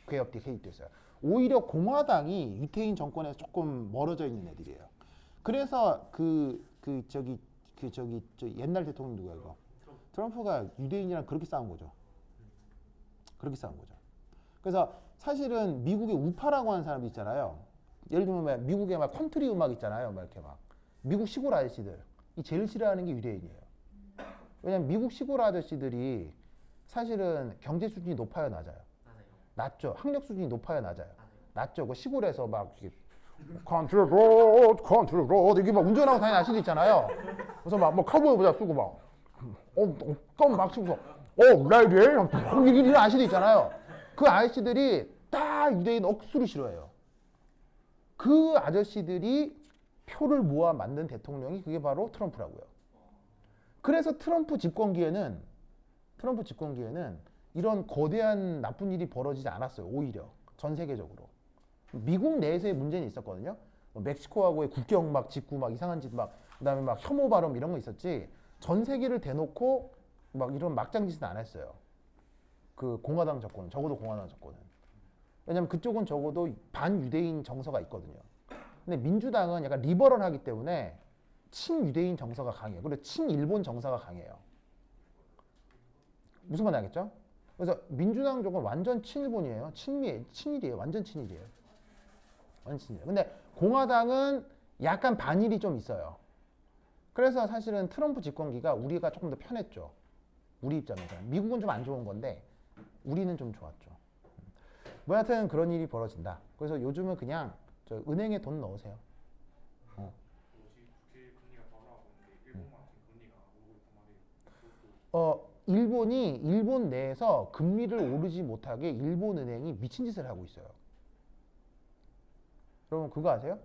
개입돼 있어요. 오히려 공화당이 유태인 정권에서 조금 멀어져 있는 애들이에요. 그래서 저기 옛날 대통령 누구야 이거? 트럼프가 유대인이랑 그렇게 싸운 거죠. 그래서 사실은 미국의 우파라고 하는 사람들 있잖아요. 예를 들면 미국의 막 컨트리 음악 있잖아요. 막 이렇게 막 미국 시골 아저씨들 이 제일 싫어하는 게 유대인이에요. 왜냐면 미국 시골 아저씨들이 사실은 경제 수준이 높아요, 낮아요? 낮죠. 학력 수준이 높아요, 낮아요? 낮죠. 그 시골에서 막 이렇게 컨트리 로드 이게 막 운전하고 다니는 아저씨도 있잖아요. 그래서 막 뭐 카우보이 모자 쓰고 막 치고 레이디 이런 아저씨도 있잖아요. 그 아저씨들이 다 유대인 억수로 싫어해요. 그 아저씨들이 표를 모아 만든 대통령이 그게 바로 트럼프라고요. 그래서 트럼프 집권기에는 이런 거대한 나쁜 일이 벌어지지 않았어요. 오히려 전 세계적으로. 미국 내에서의 문제는 있었거든요. 멕시코하고의 국경 막 짓고 막 이상한 짓 막 그다음에 막 혐오 발언 이런 거 있었지. 전 세계를 대놓고 막 이런 막장 짓은 안 했어요. 그 공화당 정권은 적어도 공화당 정권은. 왜냐면 그쪽은 적어도 반유대인 정서가 있거든요. 근데 민주당은 약간 리버럴하기 때문에 친유대인 정서가 강해요. 그리고 친일본 정서가 강해요. 무슨 말인지 알겠죠? 그래서 민주당 쪽은 완전 친일본이에요. 친일이에요. 완전 친일이에요. 완전 친일. 근데 공화당은 약간 반일이 좀 있어요. 그래서 사실은 트럼프 집권기가 우리가 조금 더 편했죠. 우리 입장에서. 미국은 좀 안 좋은 건데 우리는 좀 좋았죠. 뭐 하여튼 그런 일이 벌어진다. 그래서 요즘은 그냥 저 은행에 돈 넣으세요. 뭐지 국제 금리가 더 올라가고 있는데 일본만 지금 금리가 오르고 있단 말이에요. 그것도 일본 내에서 금리를 오르지 못하게 일본 은행이 미친 짓을 하고 있어요. 여러분 그거 아세요?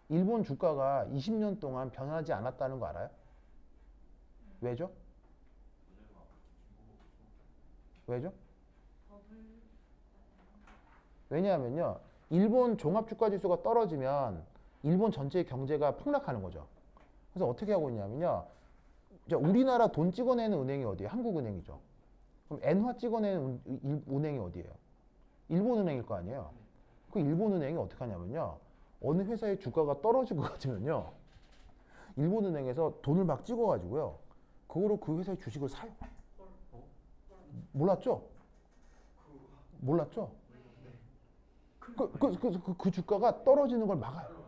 일본 주가가 20년 동안 변하지 않았다는 거 알아요? 왜죠? 왜죠? 왜냐하면요, 일본 종합주가지수가 떨어지면 일본 전체 경제가 폭락하는 거죠. 그래서 어떻게 하고 있냐면요, 이제 우리나라 돈 찍어내는 은행이 어디예요? 한국은행이죠. 그럼 엔화 찍어내는 은행이 어디예요? 일본은행일 거 아니에요. 그 일본은행이 어떻게 하냐면요, 어느 회사의 주가가 떨어질 것 같으면요, 일본은행에서 돈을 막 찍어가지고요, 그거로 그 회사의 주식을 사요. 몰랐죠? 몰랐죠? 그 주가가 떨어지는 걸 막아요.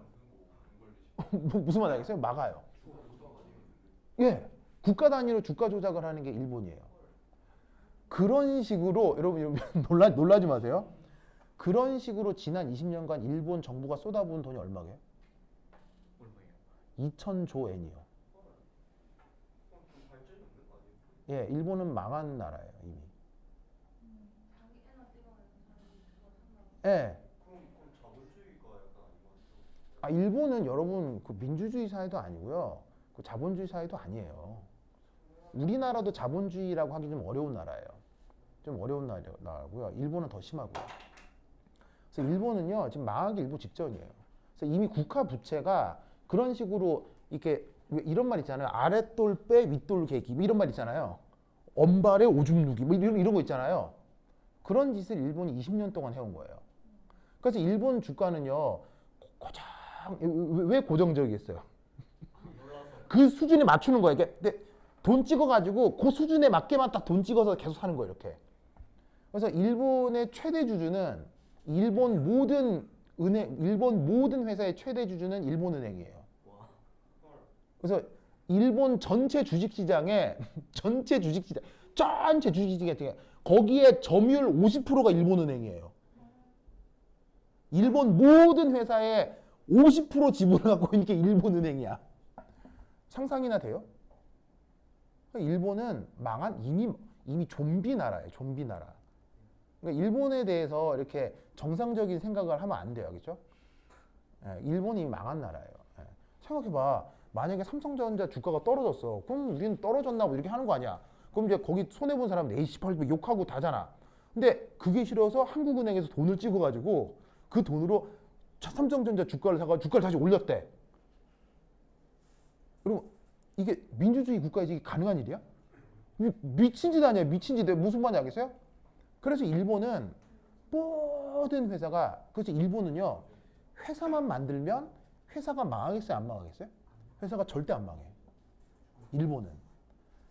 무슨 말 알겠어요? 막아요. 예, 국가 단위로 주가 조작을 하는 게 일본이에요. 그런 식으로 여러분 놀라지 마세요. 그런 식으로 지난 20년간 일본 정부가 쏟아부은 돈이 얼마게요? 얼마예요? 2,000조 엔이요. 그럼 좀 발전이 없는 거 아니에요? 예, 일본은 망한 나라예요 이미. 예. 그럼 자본주의가 약간 아닌 것 같아요. 아, 일본은 여러분 그 민주주의 사회도 아니고요, 그 자본주의 사회도 아니에요. 우리나라도 자본주의라고 하기 좀 어려운 나라예요. 좀 어려운 나라고요. 일본은 더 심하고요. 그래서 일본은요 지금 망하기 일부 직전이에요. 그래서 이미 국가 부채가 그런 식으로 이렇게 왜 이런 말 있잖아요. 아랫돌 빼 윗돌 개기 뭐 이런 말 있잖아요. 엄발에 오줌 누기 뭐 이런 거 있잖아요. 그런 짓을 일본이 20년 동안 해온 거예요. 그래서 일본 주가는요 고정 왜 고정적이겠어요? 그 수준에 맞추는 거예요. 근데 돈 찍어가지고 그 수준에 맞게만 딱 돈 찍어서 계속 사는 거예요. 이렇게. 그래서 일본의 최대 주주는 일본 모든 회사의 최대 주주는 일본은행이에요. 그래서 일본 전체 주식시장에 전체 주식시장에 거기에 점유율 50%가 일본은행이에요. 일본 모든 회사의 50% 지분을 갖고 있는 게 일본은행이야. 상상이나 돼요? 일본은 이미 좀비 나라예요. 좀비 나라. 그러니까 일본에 대해서 이렇게 정상적인 생각을 하면 안 돼요. 그렇죠? 예, 일본이 이미 망한 나라예요. 예. 생각해봐. 만약에 삼성전자 주가가 떨어졌어. 그럼 우리는 떨어졌나 뭐 이렇게 하는 거 아니야. 그럼 이제 거기 손해본 사람은 에이씨 팔 욕하고 다잖아. 근데 그게 싫어서 한국은행에서 돈을 찍어가지고 그 돈으로 삼성전자 주가를 사가지고 주가를 다시 올렸대. 그럼 이게 민주주의 국가에서 이게 가능한 일이야? 미친 짓 아니야. 미친 짓. 무슨 말인지 알겠어요? 그래서 일본은 모든 회사가, 그래서 일본은요 회사만 만들면 회사가 망하겠어요? 안 망하겠어요? 회사가 절대 안 망해. 일본은.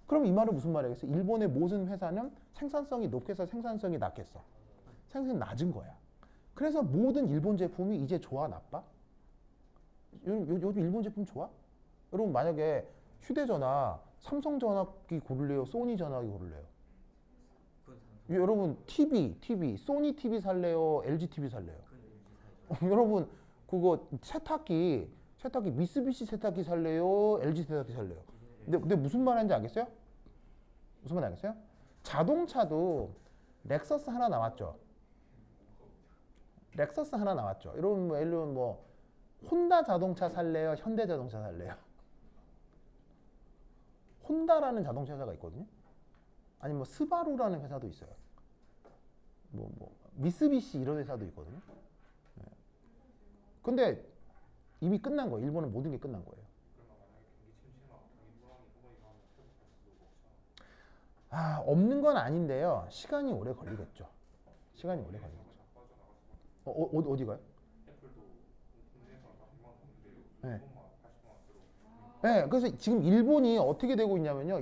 그럼 이 말은 무슨 말이겠어요? 일본의 모든 회사는 생산성이 높겠어? 생산성이 낮겠어? 생산성이 낮은 거야. 그래서 모든 일본 제품이 이제 좋아? 나빠? 요즘 일본 제품 좋아? 여러분 만약에 휴대전화 삼성 전화기 고를래요? 소니 전화기 고를래요? 여러분 TV 소니 TV 살래요? LG TV 살래요? 여러분 그거 세탁기 미쓰비시 세탁기 살래요? LG 세탁기 살래요? 근데 무슨 말 하는지 알겠어요? 무슨 말 알겠어요? 자동차도 렉서스 하나 나왔죠. 렉서스 하나 나왔죠. 여러분 뭐 혼다 자동차 살래요? 현대 자동차 살래요? 혼다라는 자동차 회사가 있거든요. 아니 뭐 스바루라는 회사도 있어요. 뭐 미쓰비시 이런 회사도 있거든요. 네. 근데 이미 끝난 거예요. 일본은 모든 게 끝난 거예요. 아, 없는 건 아닌데요. 시간이 오래 걸리겠죠. 시간이 오래 걸리겠죠. 어디 가요? 네. 네, 그래서 지금 일본이 어떻게 되고 있냐면요.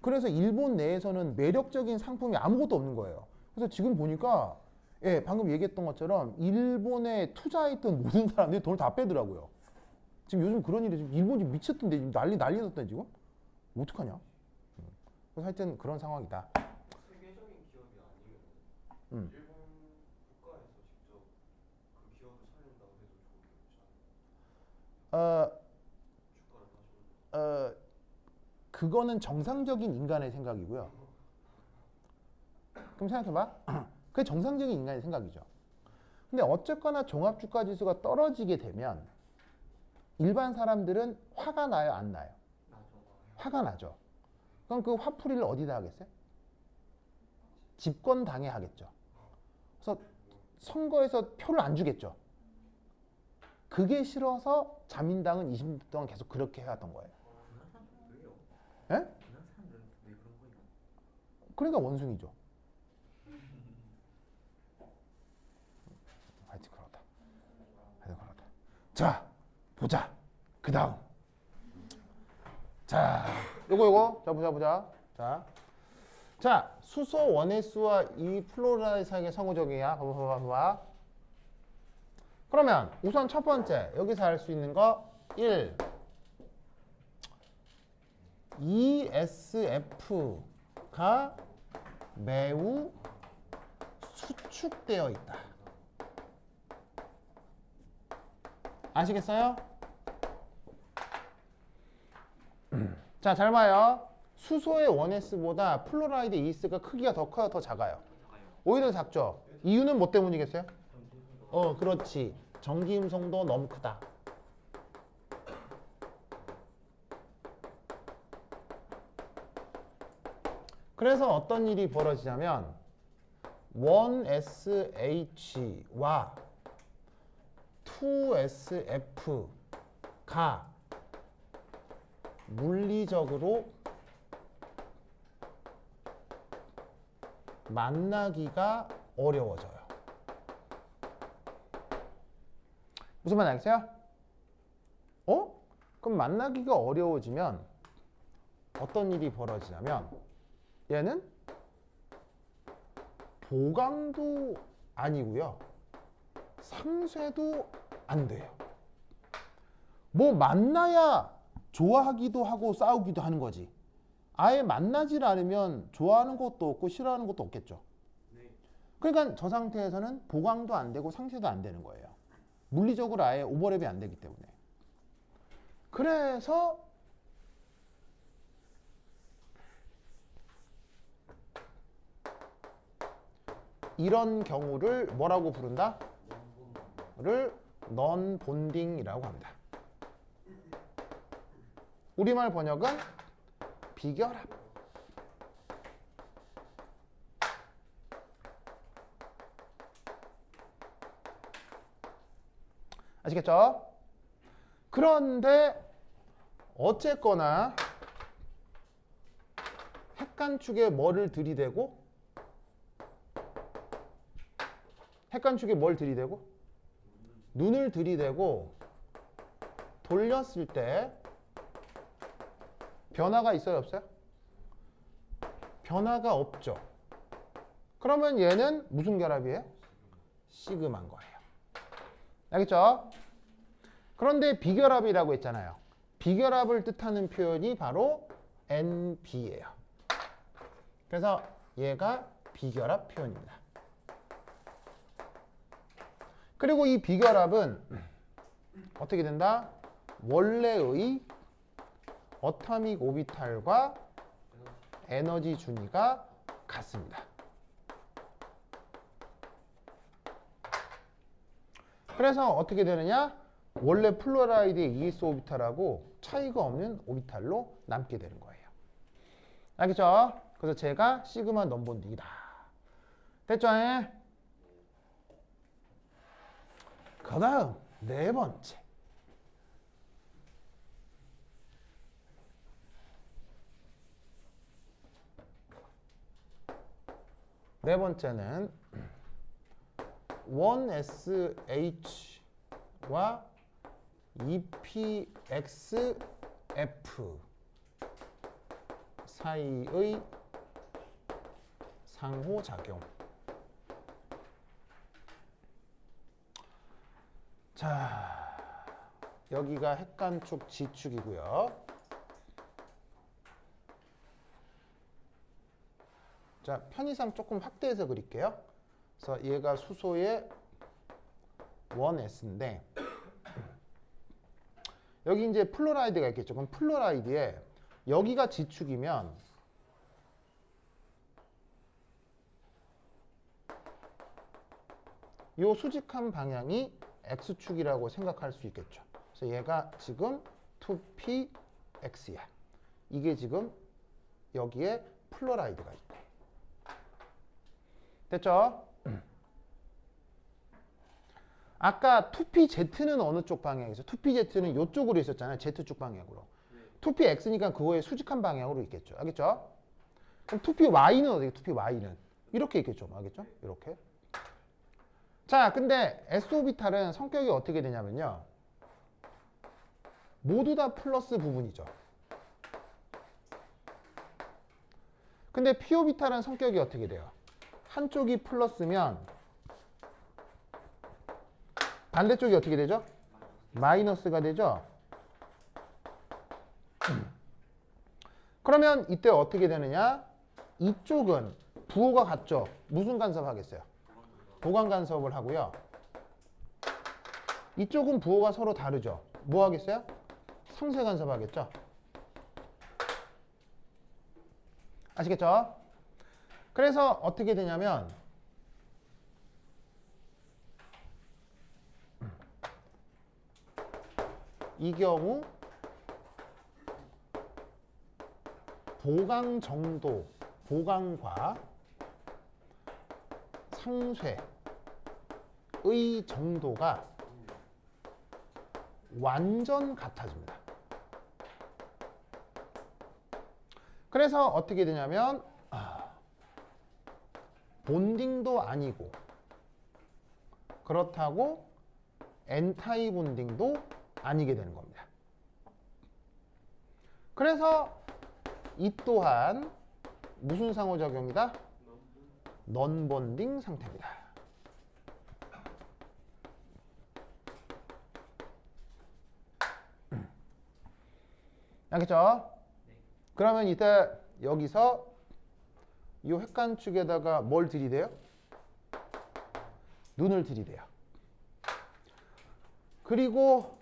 그래서 일본 내에서는 매력적인 상품이 아무것도 없는 거예요. 그래서 지금 보니까, 예, 방금 얘기했던 것처럼 일본에 투자했던 모든 사람들이 돈을 다 빼더라고요. 지금 요즘 그런 일이 지금 일본 지금 미쳤던데 지금 난리 났다 지금. 어떡하냐? 그래서 하여튼 그런 상황이다. 세계적인 기업이 아니면 음. 일본 국가에서 직접 그 기업을 살린다고 해도 좋은 게 없지 않아요? 어, 주가를 다시 올려. 그거는 정상적인 인간의 생각이고요. 그럼 생각해봐. 그게 정상적인 인간의 생각이죠. 근데 어쨌거나 종합주가 지수가 떨어지게 되면 일반 사람들은 화가 나요, 안 나요? 화가 나죠. 그럼 그 화풀이를 어디다 하겠어요? 집권당에 하겠죠. 그래서 선거에서 표를 안 주겠죠. 그게 싫어서 자민당은 20년 동안 계속 그렇게 해왔던 거예요. 그런 사람들은 왜요? 예? 그런 사람들은 왜 그런 거예요? 그러니까 원숭이죠. 하여튼 그렇다. 하여튼 그렇다. 자, 보자. 그 다음. 자, 요거. 자, 보자. 자, 수소 원해수와 이 플로라이드 사이의 상호작용이야. 봐봐. 그러면 우선 첫 번째 여기서 알 수 있는 거 1. ESF가 매우 수축되어 있다. 아시겠어요? 자, 잘 봐요. 수소의 1S보다 플로라이드 2S가 크기가 더 커요, 더 작아요? 오히려 작죠. 이유는 뭐 때문이겠어요? 그렇지. 전기음성도 너무 크다. 그래서 어떤 일이 벌어지냐면 1SH와 2SF가 물리적으로 만나기가 어려워져요. 무슨 말 알겠어요? 그럼 만나기가 어려워지면 어떤 일이 벌어지냐면 얘는 보강도 아니고요. 상쇄도 안 돼요. 뭐 만나야 좋아하기도 하고 싸우기도 하는 거지. 아예 만나질 않으면 좋아하는 것도 없고 싫어하는 것도 없겠죠. 그러니까 저 상태에서는 보강도 안 되고 상쇄도 안 되는 거예요. 물리적으로 아예 오버랩이 안 되기 때문에. 그래서 이런 경우를 뭐라고 부른다? 를 non-bonding이라고 합니다. 우리말 번역은 비결합. 아시겠죠? 그런데 어쨌거나 핵간축에 뭐를 들이대고 핵간축에 뭘 들이대고 눈을 들이대고 돌렸을 때 변화가 있어요, 없어요? 변화가 없죠. 그러면 얘는 무슨 결합이에요? 시그마인 거예요. 알겠죠? 그런데 비결합이라고 했잖아요. 비결합을 뜻하는 표현이 바로 NB예요. 그래서 얘가 비결합 표현입니다. 그리고 이 비결합은 어떻게 된다? 원래의 어토믹 오비탈과 에너지 준위가 같습니다. 그래서 어떻게 되느냐? 원래 플로라이드의 ES 오비탈하고 차이가 없는 오비탈로 남게 되는 거예요. 알겠죠? 그래서 제가 시그마 넘본딩이다. 됐죠? 그 다음 네 번째. 네 번째는 1SH와 EPXF 사이의 상호작용. 자, 여기가 핵간축 G축이고요. 자, 편의상 조금 확대해서 그릴게요. 그래서 얘가 수소의 1s인데 여기 이제 플로라이드가 있겠죠. 그럼 플로라이드에 여기가 G축이면 요 수직한 방향이 X축이라고 생각할 수 있겠죠. 그래서 얘가 지금 2px야. 이게 지금 여기에 플로라이드가 있고. 됐죠? 아까 2pz는 어느 쪽 방향이죠? 2pz는 이쪽으로 있었잖아요. z축 방향으로. 2px니까 그거의 수직한 방향으로 있겠죠. 알겠죠? 그럼 2py는 어디게? 2py는 이렇게 있겠죠. 알겠죠? 이렇게. 자, 근데 s오비탈은 성격이 어떻게 되냐면요. 모두 다 플러스 부분이죠. 근데 p오비탈은 성격이 어떻게 돼요? 한쪽이 플러스면 반대쪽이 어떻게 되죠? 마이너스가 되죠? 그러면 이때 어떻게 되느냐? 이쪽은 부호가 같죠? 무슨 간섭 하겠어요? 보강 간섭을 하고요. 이쪽은 부호가 서로 다르죠? 뭐 하겠어요? 상쇄 간섭 하겠죠? 아시겠죠? 그래서 어떻게 되냐면 이 경우 보강 정도, 보강과 상쇄의 정도가 완전 같아집니다. 그래서 어떻게 되냐면 본딩도 아니고 그렇다고 엔타이 본딩도 아니게 되는 겁니다. 그래서 이 또한 무슨 상호작용이다? 넌본딩 상태입니다. 알겠죠? 그러면 이때 여기서 이 핵간축에다가 뭘 들이대요? 눈을 들이대요. 그리고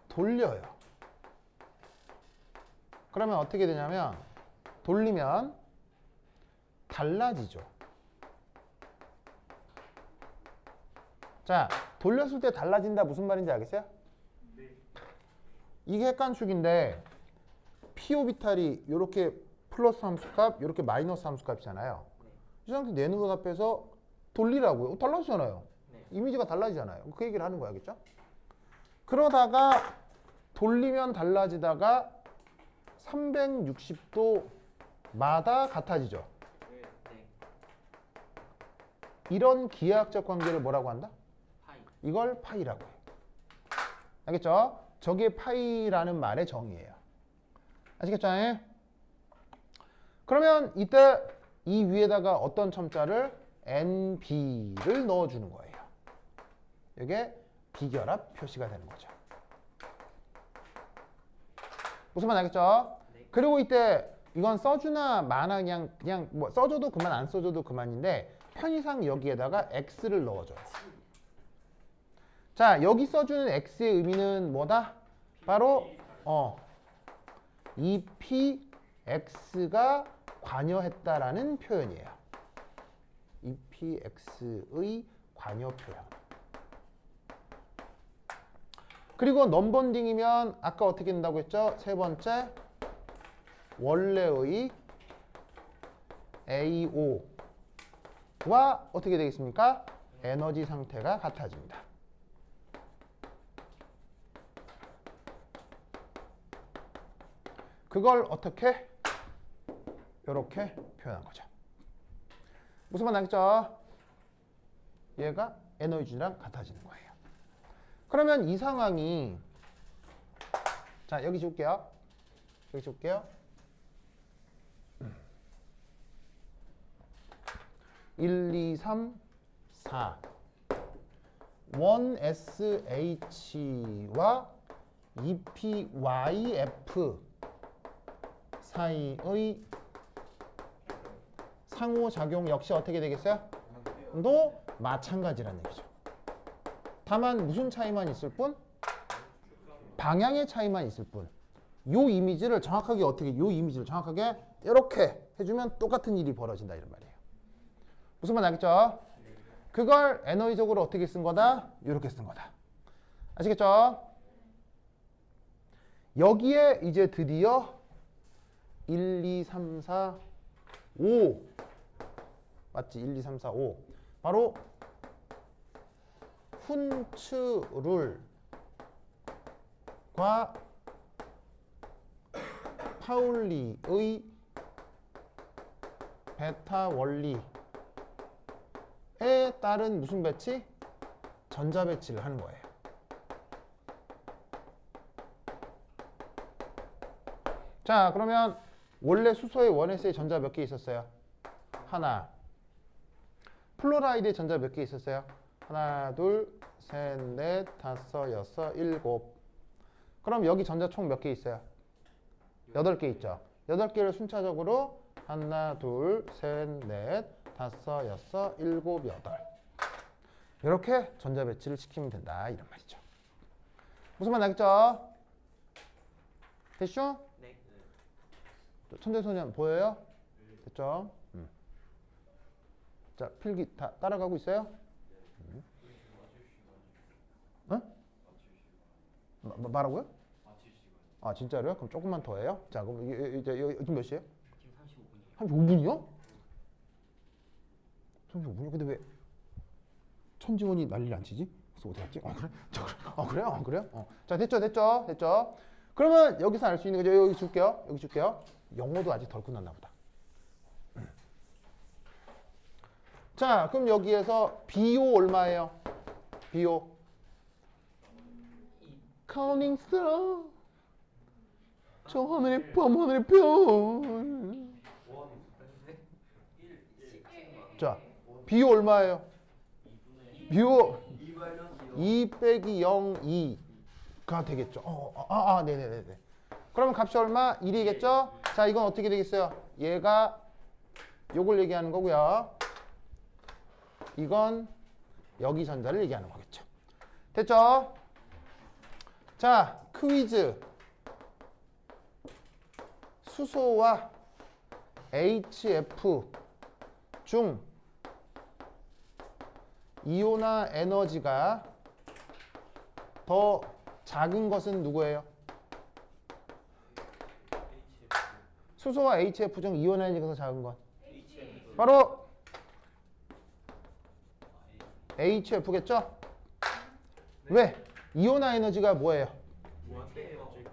돌려요. 그러면 어떻게 되냐면 돌리면 달라지죠. 자, 돌렸을 때 달라진다 무슨 말인지 알겠어요? 네. 이게 핵간축인데 p오비탈이 이렇게 플러스 함수값, 이렇게 마이너스 함수값이잖아요. 이 상태 내는 것 앞에서 돌리라고요. 달라지잖아요. 이미지가 달라지잖아요. 그 얘기를 하는 거야, 알겠죠? 그러다가 돌리면 달라지다가 360도마다 같아지죠. 이런 기하학적 관계를 뭐라고 한다? 이걸 파이라고 해요. 알겠죠? 저게 파이라는 말의 정의예요. 아시겠죠? 그러면 이때 이 위에다가 어떤 첨자를 NB를 넣어주는 거예요. 이게 비결합 표시가 되는 거죠. 무슨 말 알겠죠? 네. 그리고 이때 이건 써주나 마나 그냥 뭐 써줘도 그만 안 써줘도 그만인데 편의상 여기에다가 X를 넣어줘요. 자, 여기 써주는 X의 의미는 뭐다? 바로 이 PX가 관여했다라는 표현이에요. 이 PX의 관여 표현. 그리고 넘번딩이면 아까 어떻게 된다고 했죠? 세 번째, 원래의 AO와 어떻게 되겠습니까? 에너지 상태가 같아집니다. 그걸 어떻게? 이렇게 표현한 거죠. 무슨 말 나겠죠? 얘가 에너지랑 같아지는 거예요. 그러면 이 상황이 자, 여기 줄게요. 여기 줄게요. 1, 2, 3, 4 1SH와 EPYF 사이의 상호작용 역시 어떻게 되겠어요? 도 마찬가지라는 얘기죠. 다만 무슨 차이만 있을 뿐? 방향의 차이만 있을 뿐. 요 이미지를 정확하게 이렇게 해주면 똑같은 일이 벌어진다 이런 말이에요. 무슨 말 알겠죠? 그걸 에너지적으로 어떻게 쓴 거다? 이렇게 쓴 거다. 아시겠죠? 여기에 이제 드디어 1, 2, 3, 4, 5 맞지? 1, 2, 3, 4, 5 바로 훈츠룰과 파울리의 베타 원리에 따른 무슨 배치? 전자 배치를 하는 거예요. 자, 그러면 원래 수소의 1S의 전자 몇 개 있었어요? 하나. 플로라이드의 전자 몇 개 있었어요? 하나, 둘, 셋, 넷, 다섯, 여섯, 일곱. 그럼 여기 전자 총 몇 개 있어요? 8개 있죠. 8개를 순차적으로 하나, 둘, 셋, 넷, 다섯, 여섯, 일곱, 여덟. 이렇게 전자 배치를 시키면 된다 이런 말이죠. 무슨 말 알겠죠? 됐죠? 네. 천재소년 보여요? 됐죠? 자, 필기 다 따라가고 있어요? 어? 말하고요? 아, 진짜로요? 그럼 조금만 더 해요? 자, 그럼 이제 지금 몇 시에요? 지금 35분이요. 35분이요? 35분이요? 근데 왜 천지원이 난리를 안 치지? 그래서 어디 갔지? 그래? 그래요? 그래요? 자, 됐죠? 그러면 여기서 알 수 있는 거죠. 여기 줄게요. 영어도 아직 덜 끝났나 보다. 자, 그럼 여기에서 BO 얼마예요? BO Counting Star 저 하늘의 별 자, BO 얼마예요? BO 2 빼기 0, 2가 되겠죠. 네네네. 그러면 값이 얼마? 1이겠죠? 자, 이건 어떻게 되겠어요? 얘가 요걸 얘기하는 거고요. 이건 여기 전자를 얘기하는 거겠죠. 됐죠? 자, 퀴즈. 수소와 HF 중 이온화 에너지가 더 작은 것은 누구예요? 수소와 HF 중 이온화 에너지가 더 작은 것. 바로 HF겠죠? 왜? 이온화 에너지가 뭐예요?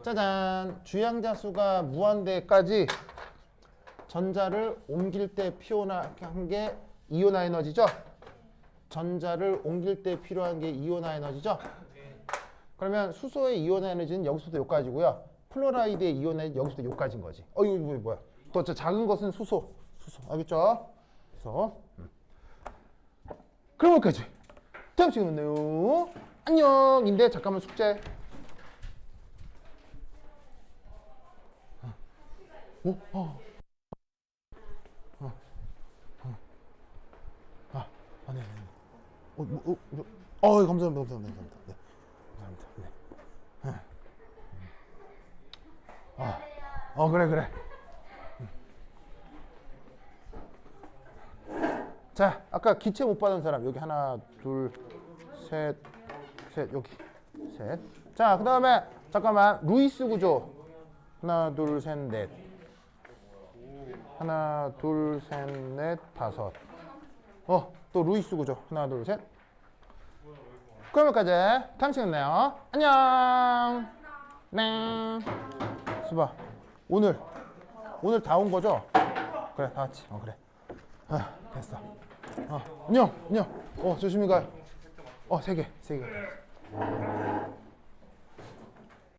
짜잔! 주양자 수가 무한대까지 전자를 옮길 때 필요한 게 이온화 에너지죠? 전자를 옮길 때 필요한 게 이온화 에너지죠? 그러면 수소의 이온화 에너지는 여기서부터 여기까지고요. 플로라이드의 이온화 에너지는 여기서부터 여기까지인 거지. 이거 뭐야? 더 작은 것은 수소. 알겠죠? 그래서 그럼 여기까지. 다음 시간에 만나요. 안녕인데 잠깐만 숙제. 네. 감사합니다. 네. 감사합니다. 그래. 자, 아까 기체 못 받은 사람 여기 하나, 둘, 셋, 여기 셋. 자, 그 다음에 잠깐만 루이스 구조 하나, 둘, 셋, 넷. 하나, 둘, 셋, 넷, 다섯. 또 루이스 구조 하나, 둘, 셋. 그럼 여기까지. 다음 시간에 만나요. 안녕. 네. 수바. 오늘 다 온 거죠? 그래, 다 같이. 그래. 됐어. 안녕. 조심히 가요. 3개.